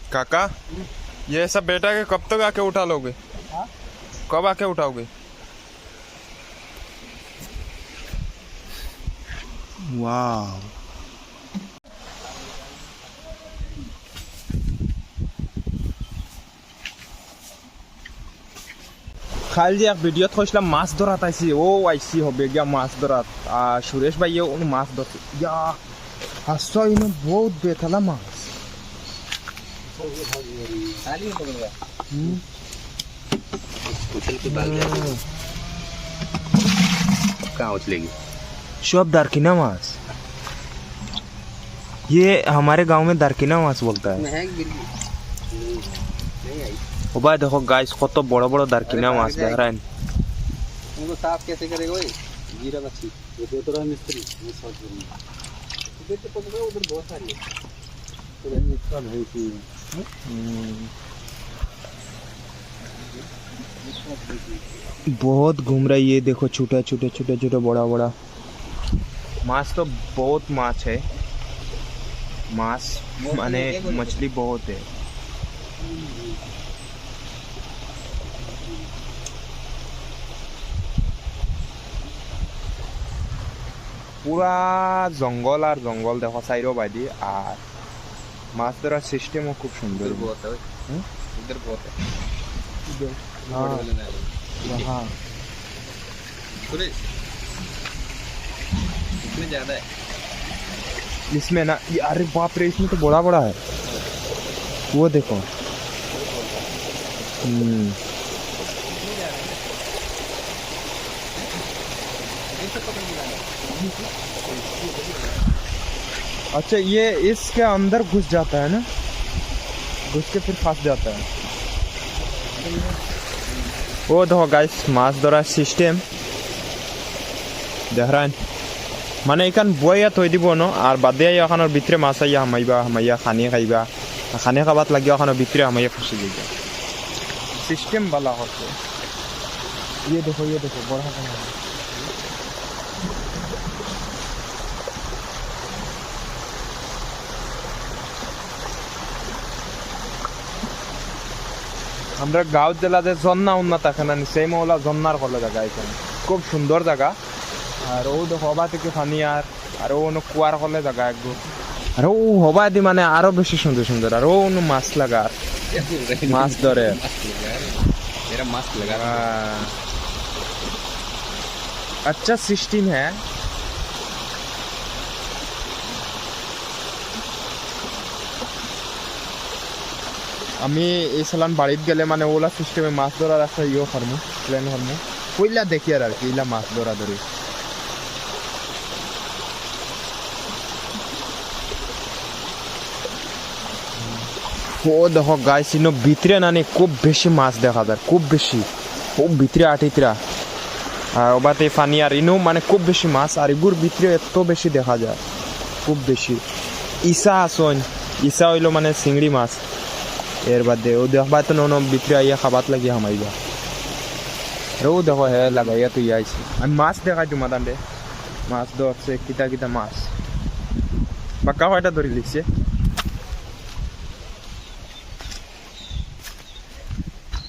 काका ये सब बेटा के कब तक आके उठा लोगे? हाँ? कब आके उठाओगे? वाह খাল যে এক ভিডিওত কৈছিলাম মাছ ধরাত আইছি ও আইছি হবে গিয়া মাছ ধরাত সুরেশ ভাইয়ে অনু মাছ ধরছে ইয়া হাসছো ইনো বহুত বেথালা মাছ कहाँ उछलेगी? सब दारकिना माछ ये हमारे गांव में दारकिना माछ बोलता है ओ भाई देखो गाइस कत बड़ा बड़ा दारकिना माछ देख रहे हैं उनको साफ कैसे करेगा भाई? जीरा मच्छी वो दो तरह मिस्त्री वो साफ करेंगे उधर तो पता है उधर बहुत सारी है उधर मिस्tra भाई की बहुत घूम रहा है ये देखो छोटे छोटे छोटे छोटे बड़ा बड़ा माछ तो बहुत माछ है माछ माने मछली बहुत है पूरा जंगल और जंगल देखो साइडो बादी और माछ धरार सिस्टेमও খুব সুন্দর बहुत है इधर बहुत है इधर हाँ यहाँ सुरेश इसमें ज़्यादा है इसमें ना अरे बाप रे इसमें तो बड़ा बड़ा है वो देखो अच्छा ये इसके अंदर घुस जाता है ना घुस के फिर फंस जाता है वो देखो गाइस माछ धरार सिस्टेम देख रहा है মানে এখান বইয়া থৈ দিব ন আর বাদে এখানোর ভিতরে মাছ আইয়া হামাইয়া খানি খাইবা খানি খাবাত লাগিয়া এখানোর ভিতরে হামাইয়া ফসে যাইবা সিস্টেম বালা হচ্ছে ये देखो बड़ा खाना আমরা গাঁও জেলাতে ঝর্ণা উন্নত এখানে সেই মহলা ঝর্ণার কলে জায়গা এখানে খুব সুন্দর জায়গা আর ও হবা থেকে ফানি আর ও কুয়ার কলে জায়গা একদম আর ও হবা দি মানে আরো বেশি সুন্দর সুন্দর আর ও মাছ লাগা মাছ ধরে मेरा मस्त लगा अच्छा सिस्टम है আমি এই সালান বাড়িতে গেলে মানে ওলা সিস্টেমে মাছ ধরার একটা ইয়ে করবো প্ল্যান করবো কইলা দেখি আর কি ইলা মাছ ধরা ধরি ও দেখো গাইস ইনো ভিতরে নানি খুব বেশি মাছ দেখা যায় খুব বেশি খুব ভিতরে আটিতরা আর ওবাতে পানি আর ইনো মানে খুব বেশি মাছ আর এগুর ভিতরে এত বেশি দেখা যায় খুব বেশি ইসা আসন ইসা হইলো মানে চিংড়ি মাছ এর বাদে ও দেখবা তো নো ভিতরে আইয়া খাবাত লাগি হামাইবা ও দেখো হে লাগাইয়া তুই আইছি আমি মাছ দেখাই তোমার দান্ডে মাছ ধরছে কিতা কিতা মাছ পাক্কা কয়টা ধরি লিখছে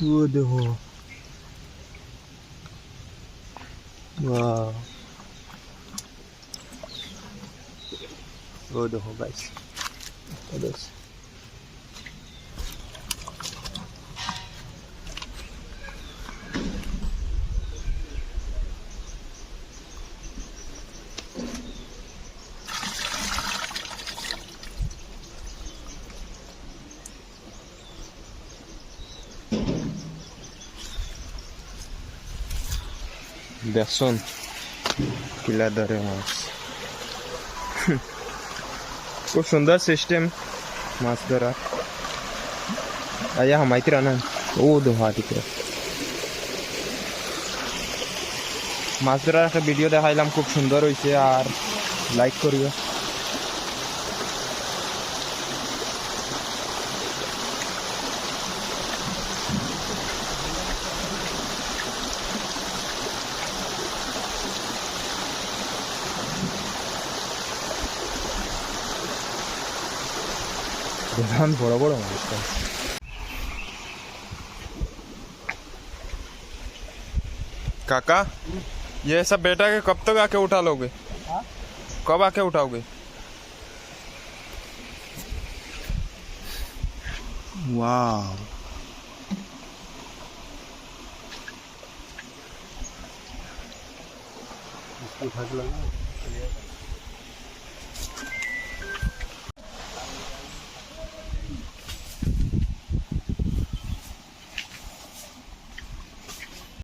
ও দেখো वाह वो देखो गाइस দেখুন কিলা ধরে মাছ খুব সুন্দর সিস্টেম মাছ ধরা আয়া হামাইতে রানা ও দোহাটিতে মাছ ধরার একটা ভিডিও দেখাইলাম খুব সুন্দর হয়েছে আর লাইক করিও প্রধান বড় বড় মাছ তো। काका ये सब बेटा के कब तक आके उठा लोगे? हाँ? कब आके उठाओगे? वाह इसको उठा के लाना